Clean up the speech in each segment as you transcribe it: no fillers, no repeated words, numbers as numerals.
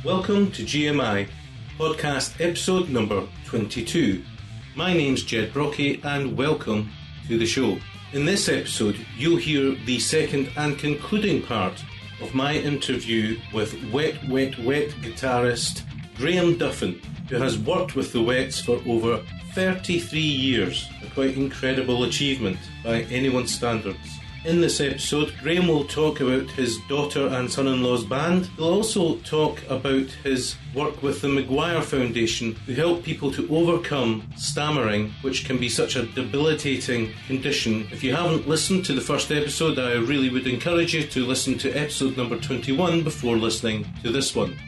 Welcome to GMI, podcast episode number 22. My name's Jed Brocky and welcome to the show. In this episode, you'll hear the second and concluding part of my interview with Wet guitarist Graeme Duffin, who has worked with the Wets for over 33 years, a quite incredible achievement by anyone's standards. In this episode, Graeme will talk about his daughter and son-in-law's band. He'll also talk about his work with the McGuire Foundation, who help people to overcome stammering, which can be such a debilitating condition. If you haven't listened to the first episode, I really would encourage you to listen to episode number 21 before listening to this one.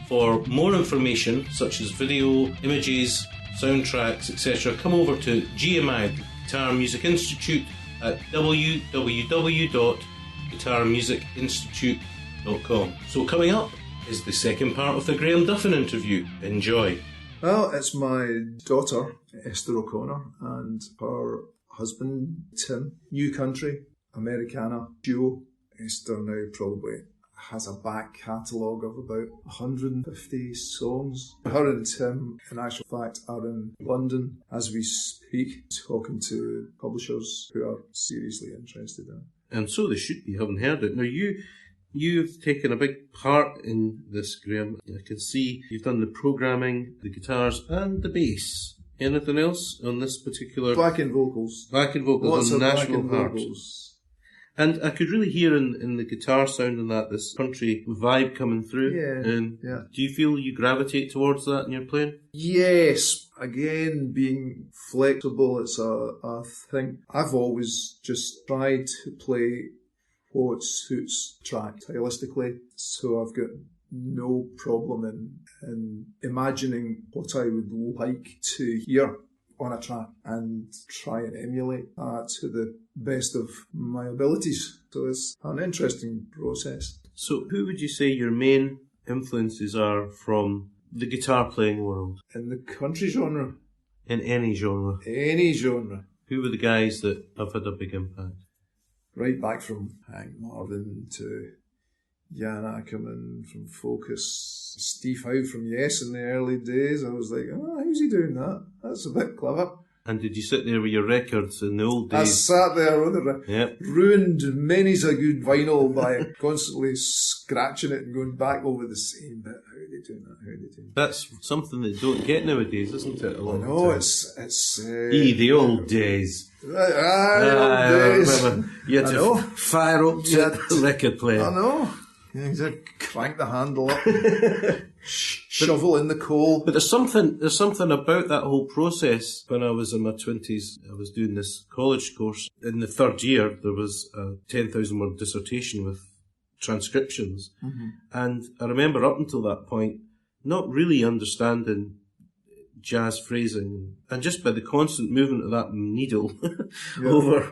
For more information, such as video, images, soundtracks, etc., come over to GMI, Guitar Music Institute, at www.guitarmusicinstitute.com. So coming up is the second part of the Graeme Duffin interview. Enjoy. Well, it's my daughter, Esther O'Conner, and her husband, Tim. New country, Americana duo. Esther now probably has a back catalogue of about 150 songs. Her and Tim, in actual fact, are in London as we speak, talking to publishers who are seriously interested in it. And so they should be, having heard it. Now, you've taken a big part in this, Graeme. I can see you've done the programming, the guitars, and the bass. Anything else on this particular... Backing vocals. Backing vocals. Lots on of National backing Heart. vocals. And I could really hear in the guitar sound and that, this country vibe coming through. Yeah. Do you feel you gravitate towards that in your playing? Yes. Again, being flexible, it's a thing. I've always just tried to play what suits track stylistically, so I've got no problem in imagining what I would like to hear on a track and try and emulate that to the best of my abilities. So it's an interesting process. So who would you say your main influences are from the guitar playing world? In the country genre? In any genre? Any genre. Who were the guys that have had a big impact? Right back from Hank Marvin to Jan Ackerman from Focus, Steve Howe from Yes in the early days. I was like, how's he doing that? That's a bit clever. And did you sit there with your records in the old I days? sat there with it. Yep. Ruined many's a good vinyl by constantly scratching it and going back over the same bit. How are they doing that? That's something that don't get nowadays, isn't it? No, it's the old days. Remember, you had to fire up to the record player. I know. You just crank the handle up, shovel in the coal. But there's something about that whole process. When I was in my 20s, I was doing this college course. In the third year, there was a 10,000 word dissertation with transcriptions. Mm-hmm. And I remember up until that point, not really understanding jazz phrasing. And just by the constant movement of that needle over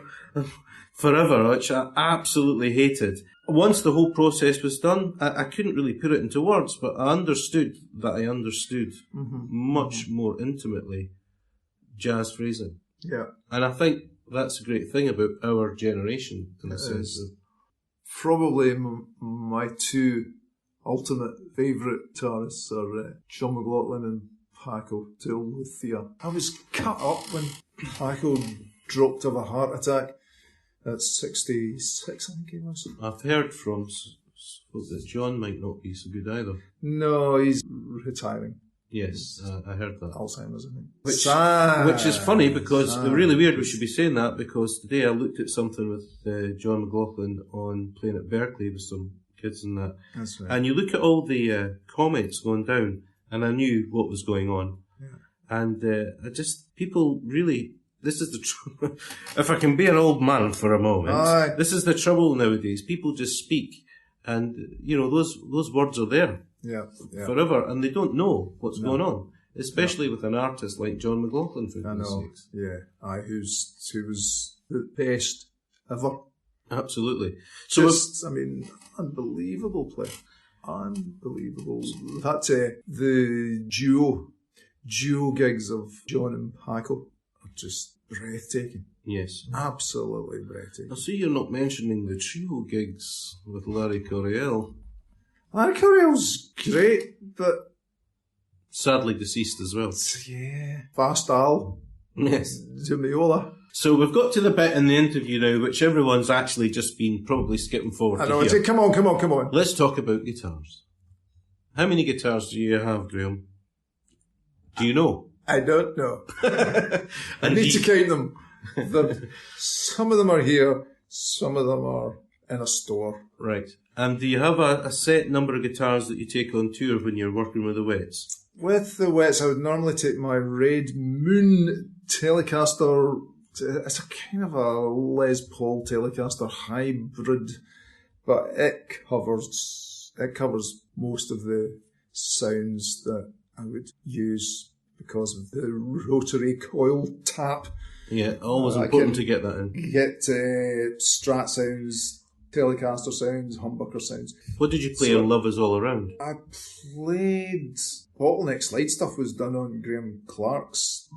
forever, which I absolutely hated. Once the whole process was done, I couldn't really put it into words, but I understood that I understood much more intimately jazz phrasing. Yeah. And I think that's a great thing about our generation, in a sense. Probably my two ultimate favourite guitarists are John McLaughlin and Paco de Lucia. I was cut up when Paco dropped of a heart attack. At 66, I think he was. I've heard from folk that John might not be so good either. No, he's retiring. Yes, I heard that. Alzheimer's, I think. Which is funny because it's really weird we should be saying that, because today I looked at something with John McLaughlin on playing at Berkeley with some kids and that. That's right. And you look at all the comments going down, and I knew what was going on. Yeah. And people really... This is the trouble. If I can be an old man for a moment, this is the trouble nowadays. People just speak, and those words are there forever, and they don't know what's going on. Especially with an artist like John McLaughlin, for goodness sakes. Yeah, who was the best ever. Absolutely. So unbelievable player, unbelievable. That the duo gigs of John and Paco. Just breathtaking. Yes. Absolutely breathtaking. I see you're not mentioning the trio gigs with Larry Coryell. Carell's great, but sadly deceased as well. Yeah. Fast Al. Yes. Jamiola. So we've got to the bit in the interview now which everyone's actually just been probably skipping forward I know, to here. come on. Let's talk about guitars. How many guitars do you have, Graeme? Do you know? I don't know. I And need to count them. Some of them are here, some of them are in a store. Right. And do you have a set number of guitars that you take on tour when you're working with the Wets? With the Wets, I would normally take my Red Moon Telecaster. It's a kind of a Les Paul Telecaster hybrid, but it covers most of the sounds that I would use because of the rotary coil tap. Yeah, always important to get that in. Get Strat sounds, Telecaster sounds, humbucker sounds. What did you play on Love Is All Around? I played... Bottleneck slide stuff was done on Graham Clark's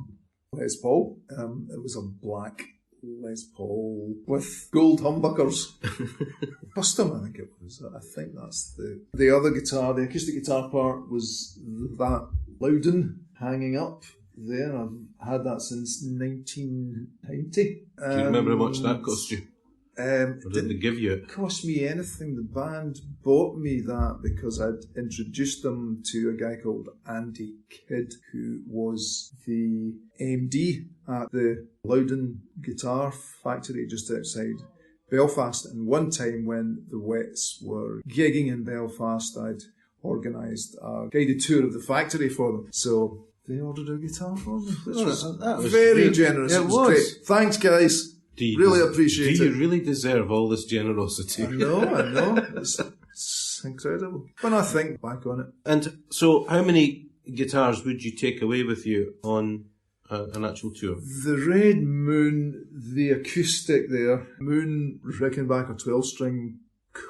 Les Paul. It was a black Les Paul with gold humbuckers. Custom, I think it was. I think that's the other guitar, the acoustic guitar part was that Loudon hanging up there. I've had that since 1990. Do you remember how much that cost you? Or did they give you it? Didn't cost me anything. The band bought me that because I'd introduced them to a guy called Andy Kidd, who was the MD at the Loudon Guitar Factory just outside Belfast. And one time when the Wets were gigging in Belfast, I'd organised a guided tour of the factory for them. So they ordered a guitar for me. That was very generous. Yeah, it was great. Thanks, guys. Really appreciate it. Do you really deserve all this generosity? I know. It's incredible. When I think back on it. And so how many guitars would you take away with you on an actual tour? The Red Moon, the acoustic there, Moon Rickenbacker 12-string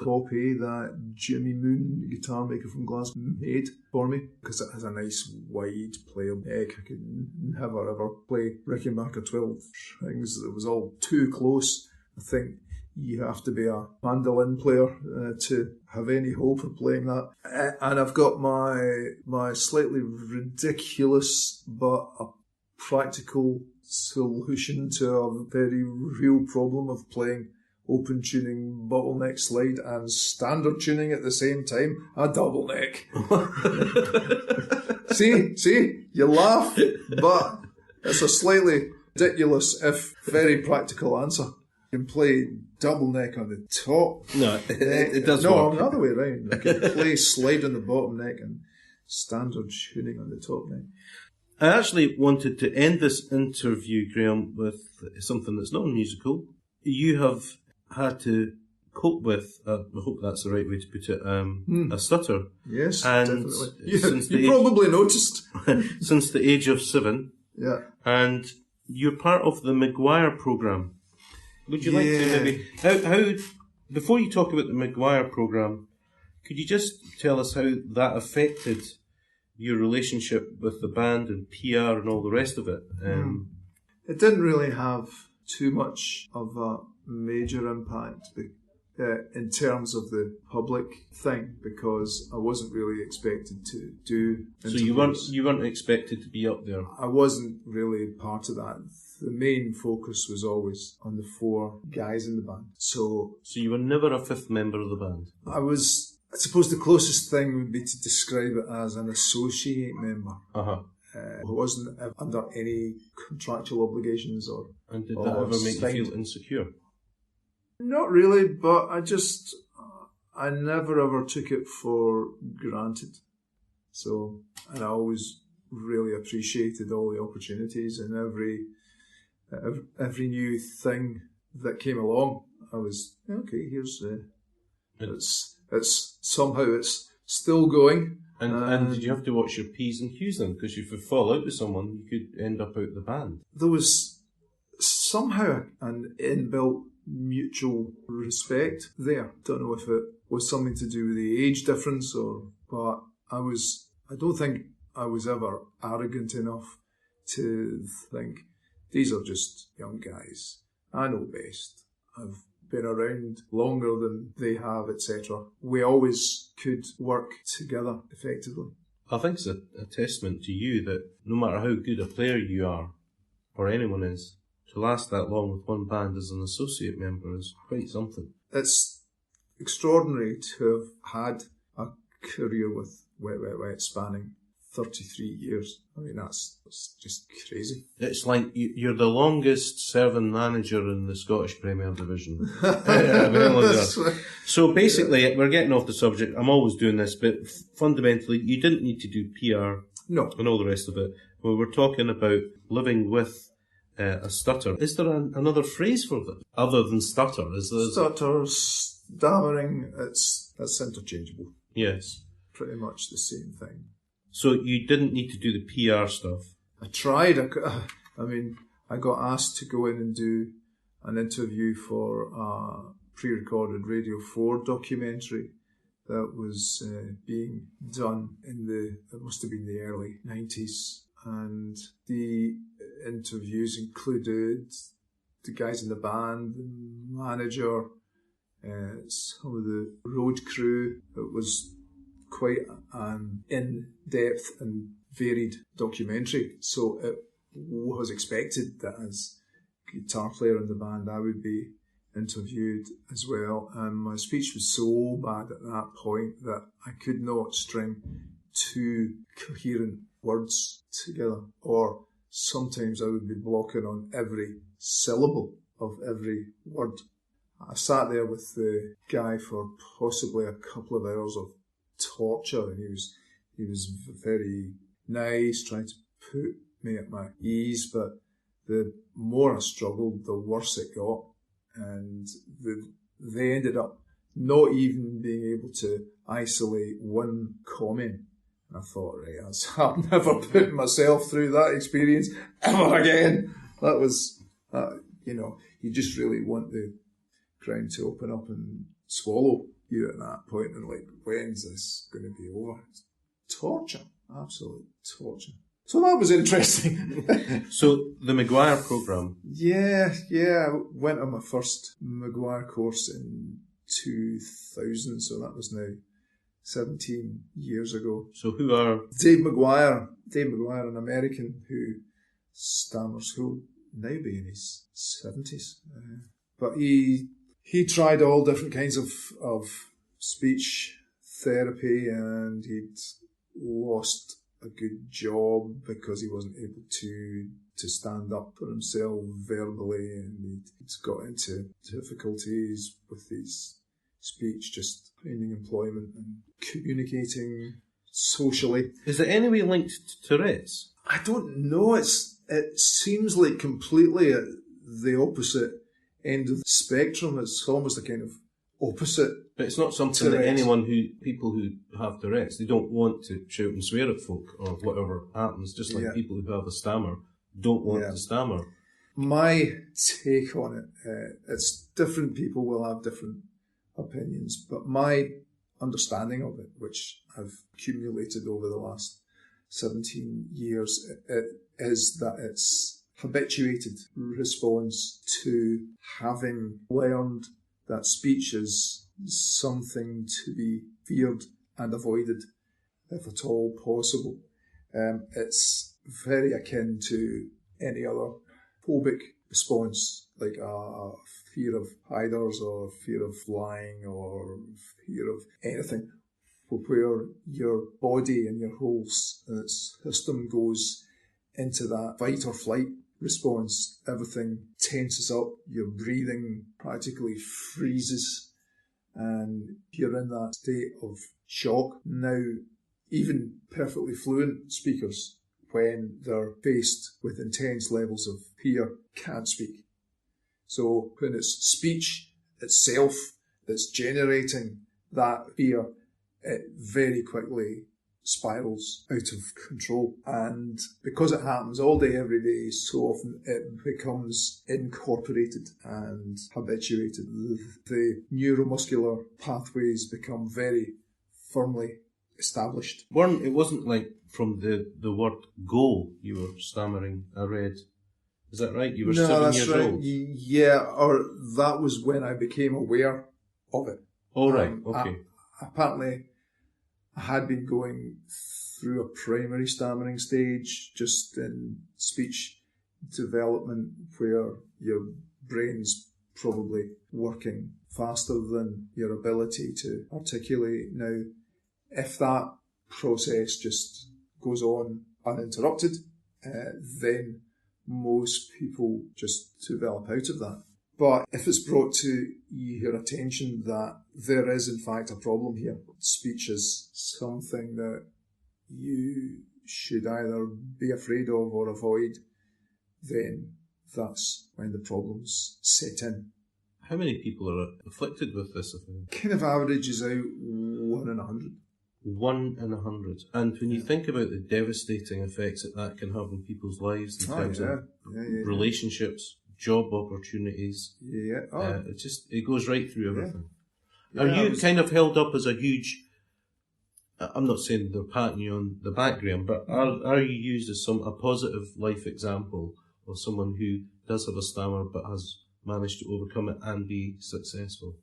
copy that Jimmy Moon, guitar maker from Glasgow, made for me because it has a nice wide playable neck. I could never ever play Rickenbacker 12 strings. It was all too close. I think you have to be a mandolin player to have any hope of playing that. And I've got my slightly ridiculous but a practical solution to a very real problem of playing open tuning, bottleneck slide and standard tuning at the same time, a double neck. See, you laugh, but it's a slightly ridiculous if very practical answer. You can play double neck on the top. No, it does No, work. the other way around. I can play slide on the bottom neck and standard tuning on the top neck. I actually wanted to end this interview, Graeme, with something that's not musical. You have had to cope with, I hope that's the right way to put it, a stutter. Yes, and definitely. You probably noticed. Since the age of 7. Yeah. And you're part of the McGuire programme. Would you like to maybe, how before you talk about the McGuire programme, could you just tell us how that affected your relationship with the band and PR and all the rest of it? It didn't really have too much of a major impact in terms of the public thing because I wasn't really expected to do interviews. So you weren't expected to be up there? I wasn't really part of that. The main focus was always on the 4 guys in the band. So you were never a 5th member of the band? I suppose the closest thing would be to describe it as an associate member. I wasn't under any contractual obligations or... And did that ever make you feel insecure? Not really, but I never ever took it for granted. So, and I always really appreciated all the opportunities and every new thing that came along. I was, okay, here's it's somehow it's still going. And did you have to watch your P's and Q's then? Because if you fall out with someone, you could end up out the band. There was somehow an inbuilt mutual respect there. Don't know if it was something to do with the age difference but I don't think I was ever arrogant enough to think these are just young guys. I know best. I've been around longer than they have, etc. We always could work together effectively. I think it's a testament to you that no matter how good a player you are, or anyone is, to last that long with one band as an associate member is quite something. It's extraordinary to have had a career with Wet Wet Wet spanning 33 years. I mean, that's just crazy. It's like you're the longest serving manager in the Scottish Premier Division. So basically, we're getting off the subject. I'm always doing this, but fundamentally, you didn't need to do PR and all the rest of it. Well, we're talking about living with a stutter. Is there another phrase for that other than stutter? Stutter, stammering, that's interchangeable. Yes. Pretty much the same thing. So you didn't need to do the PR stuff? I tried. I got asked to go in and do an interview for a pre-recorded Radio 4 documentary that was being done it must have been the early 90s. And the interviews included the guys in the band, the manager, some of the road crew. It was quite an in-depth and varied documentary. So it was expected that as guitar player in the band, I would be interviewed as well. And my speech was so bad at that point that I could not string two coherent words together, or sometimes I would be blocking on every syllable of every word. I sat there with the guy for possibly a couple of hours of torture, and he was very nice, trying to put me at my ease, but the more I struggled, the worse it got, and they ended up not even being able to isolate one comment. I thought, right, I'm never putting myself through that experience ever again. That was, you just really want the ground to open up and swallow you at that point, and like, when's this going to be over? It's torture, absolute torture. So that was interesting. So the McGuire programme? Yeah, I went on my first McGuire course in 2000, so that was now 17 years ago. So who are? Dave McGuire, an American who stammers, who'll now be in his 70s. But he tried all different kinds of speech therapy, and he'd lost a good job because he wasn't able to stand up for himself verbally, and he'd got into difficulties with his speech, just finding employment and communicating socially. Is it any way linked to Tourette's? I don't know. It seems like completely at the opposite end of the spectrum. It's almost a kind of opposite. But it's not something Tourette's. that people who have Tourette's, they don't want to shout and swear at folk or whatever happens, just like people who have a stammer don't want to stammer. My take on it, it's different people will have different opinions, but my understanding of it, which I've accumulated over the last 17 years, it is that it's habituated response to having learned that speech is something to be feared and avoided, if at all possible. It's very akin to any other phobic response, like a fear of hiders or fear of flying or fear of anything, where your body and your whole system goes into that fight or flight response. Everything tenses up, your breathing practically freezes, and you're in that state of shock. Now, even perfectly fluent speakers, when they're faced with intense levels of fear, can't speak. So when it's speech itself that's generating that fear, it very quickly spirals out of control. And because it happens all day, every day, so often, it becomes incorporated and habituated. The neuromuscular pathways become very firmly established. It wasn't like from the word go you were stammering. I read Is that right? You were No, 7 that's years right. old? Yeah, or that was when I became aware of it. Oh, right, okay. Apparently, I had been going through a primary stammering stage, just in speech development, where your brain's probably working faster than your ability to articulate. Now, if that process just goes on uninterrupted, then most people just develop out of that. But if it's brought to your attention that there is in fact a problem here, speech is something that you should either be afraid of or avoid, then that's when the problems set in. How many people are afflicted with this? Kind of averages out 1 in 100. 1 in 100. And when you think about the devastating effects that can have on people's lives in terms of relationships, job opportunities, it goes right through everything. Are you kind of held up as a huge... I'm not saying they're patting you on the back, Graeme, but are you used as a positive life example of someone who does have a stammer but has managed to overcome it and be successful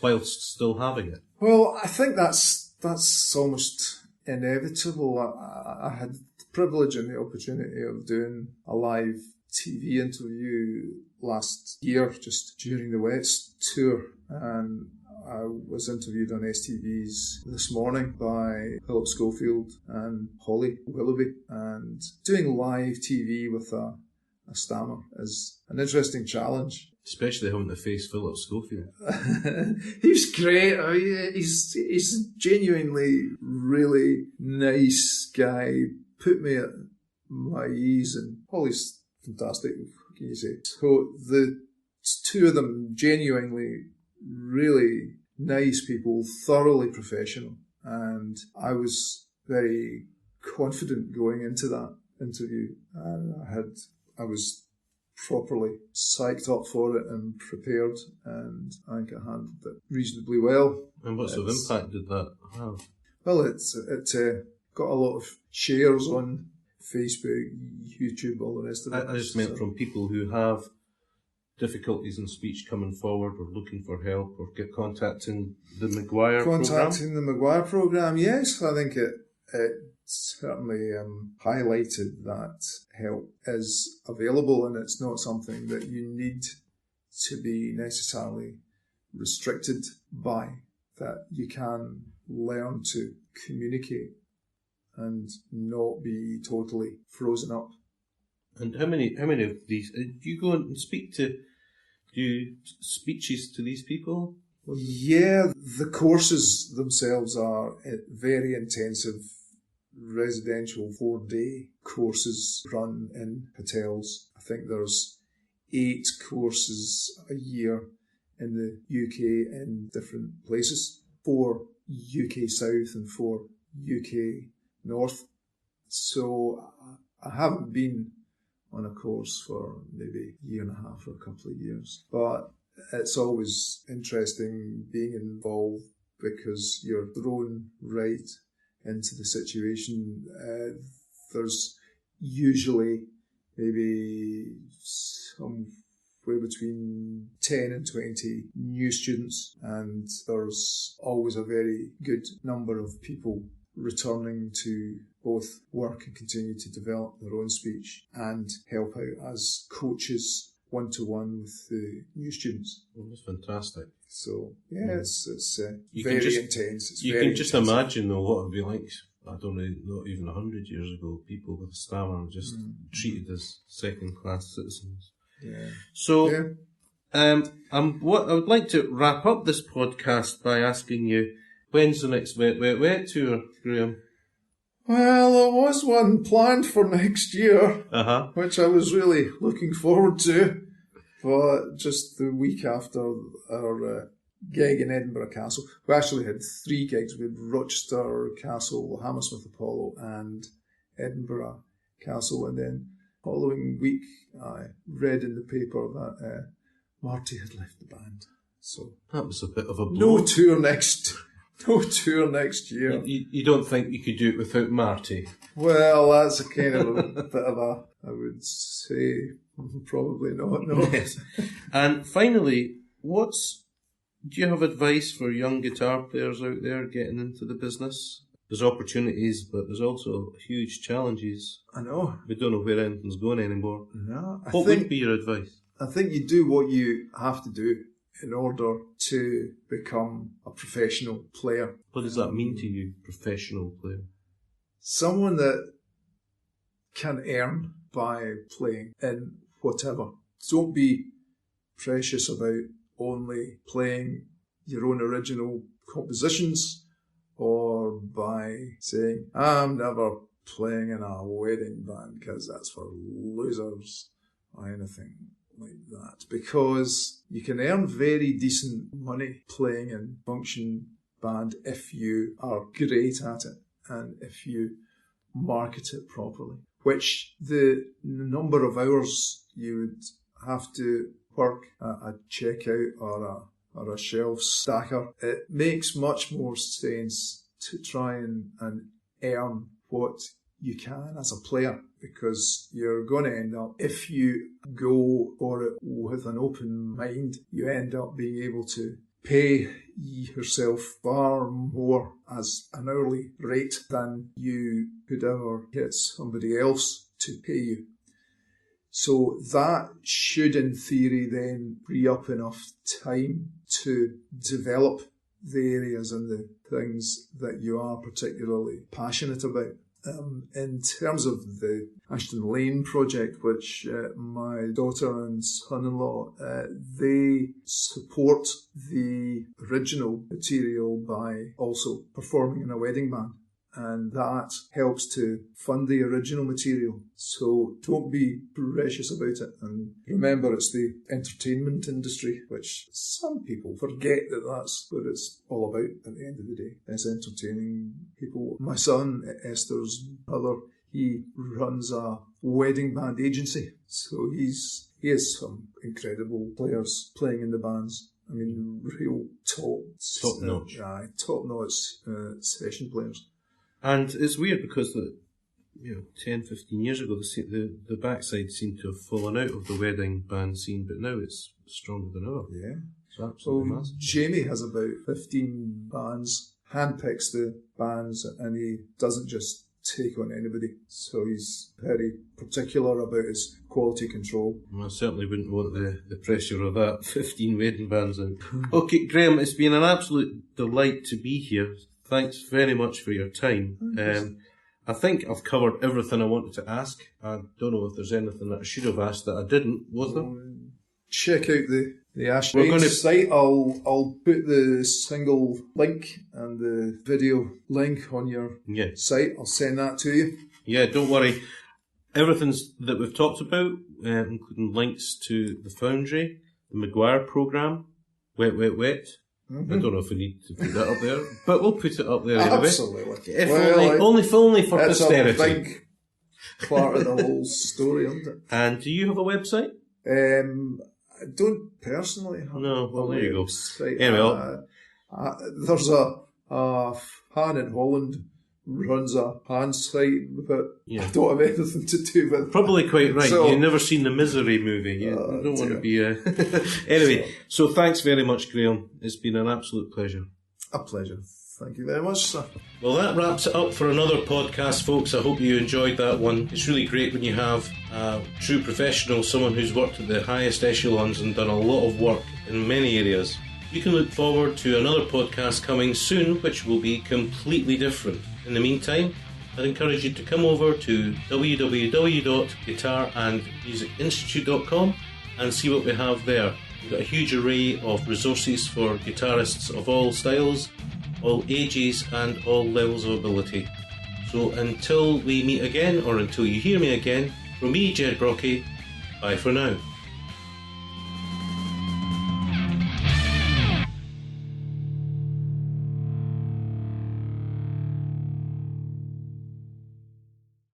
whilst still having it? Well, I think that's almost inevitable. I had the privilege and the opportunity of doing a live TV interview last year, just during the Wets tour, and I was interviewed on STV's this morning by Philip Schofield and Holly Willoughby, and doing live TV with a stammer is an interesting challenge. Especially having to face Philip Schofield. He was great. I mean, he's genuinely really nice guy. Put me at my ease, and Holly's fantastic. What can you say? So the two of them, genuinely really nice people, thoroughly professional, and I was very confident going into that interview, and I was properly psyched up for it and prepared, and I think I handled it reasonably well. And what sort of impact did that have? Well, it got a lot of shares on Facebook, YouTube, all the rest of it. I just meant from people who have difficulties in speech coming forward or looking for help or contacting the McGuire program? The McGuire program, yes. I think it certainly highlighted that help is available, and it's not something that you need to be necessarily restricted by, that you can learn to communicate and not be totally frozen up. And how many of these do you go and do speeches to these people? Yeah, the courses themselves are very intensive residential 4-day courses run in hotels. I think there's 8 courses a year in the UK in different places, 4 UK South and 4 UK North. So I haven't been on a course for maybe a year and a half or a couple of years, but it's always interesting being involved because you're thrown right into the situation. There's usually maybe somewhere between 10 and 20 new students, and there's always a very good number of people returning to both work and continue to develop their own speech and help out as coaches one-to-one with the new students. Oh, that's fantastic. So, it's very intense. You can just imagine, though, what it would be like, I don't know, not even 100 years ago, people with a stammer just treated as second-class citizens. Yeah. So, I would like to wrap up this podcast by asking you, when's the next Wet tour, Graeme? Well, there was one planned for next year, which I was really looking forward to, but just the week after our gig in Edinburgh Castle, we actually had 3 gigs. We had Rochester Castle, Hammersmith Apollo and Edinburgh Castle, and then the following week I read in the paper that Marty had left the band. So that was a bit of a blow. No tour next year. You don't think you could do it without Marty? Well, that's a kind of a bit of a, I would say, Probably not, no. Yes. And finally, do you have advice for young guitar players out there getting into the business? There's opportunities, but there's also huge challenges. I know. We don't know where anything's going anymore. No, What would be your advice? I think you do what you have to do in order to become a professional player. What does that mean to you, professional player? Someone that can earn by playing in whatever. Don't be precious about only playing your own original compositions or by saying, I'm never playing in a wedding band because that's for losers or anything like that. Because you can earn very decent money playing in function band if you are great at it and if you market it properly. Which the number of hours you would have to work at a checkout or a shelf stacker, it makes much more sense to try and earn what you can as a player, because you're going to end up, if you go for it with an open mind, you end up being able to pay yourself far more as an hourly rate than you could ever get somebody else to pay you. So that should, in theory, then free up enough time to develop the areas and the things that you are particularly passionate about. In terms of the Ashton Lane project, which my daughter and son-in-law, they support the original material by also performing in a wedding band. And that helps to fund the original material. So don't be precious about it. And remember, it's the entertainment industry, which some people forget that that's what it's all about at the end of the day. It's entertaining people. My son, Esther's brother, he runs a wedding band agency. So he has some incredible players playing in the bands. I mean, real top-notch session players. And it's weird because 10, 15 years ago, the backside seemed to have fallen out of the wedding band scene, but now it's stronger than ever. Yeah. It's absolutely massive. Jamie has about 15 bands, handpicks the bands, and he doesn't just take on anybody. So he's very particular about his quality control. I certainly wouldn't want the pressure of that 15 wedding bands out. Okay, Graeme, it's been an absolute delight to be here. Thanks very much for your time. I think I've covered everything I wanted to ask. I don't know if there's anything that I should have asked that I didn't, was there? Check out the Ashton Lane site. I'll put the single link and the video link on your site. I'll send that to you. Yeah, don't worry. Everything that we've talked about, including links to the Foundry, the McGuire programme, Wet, Mm-hmm. I don't know if we need to put that up there, but we'll put it up there anyway. Absolutely. Only for posterity. It's a big part of the whole story, isn't it? And do you have a website? I don't personally have a there you go. Website. Anyway, there's a fan in Holland runs a hand site, but I don't have anything to do with it. Probably quite right. So, you've never seen the Misery movie. You don't want to be... Anyway, so thanks very much, Graeme. It's been an absolute pleasure. A pleasure. Thank you very much, sir. Well, that wraps it up for another podcast, folks. I hope you enjoyed that one. It's really great when you have a true professional, someone who's worked at the highest echelons and done a lot of work in many areas. You can look forward to another podcast coming soon, which will be completely different. In the meantime, I'd encourage you to come over to www.guitarandmusicinstitute.com and see what we have there. We've got a huge array of resources for guitarists of all styles, all ages and all levels of ability. So until we meet again, or until you hear me again, from me, Jed Brockey, bye for now.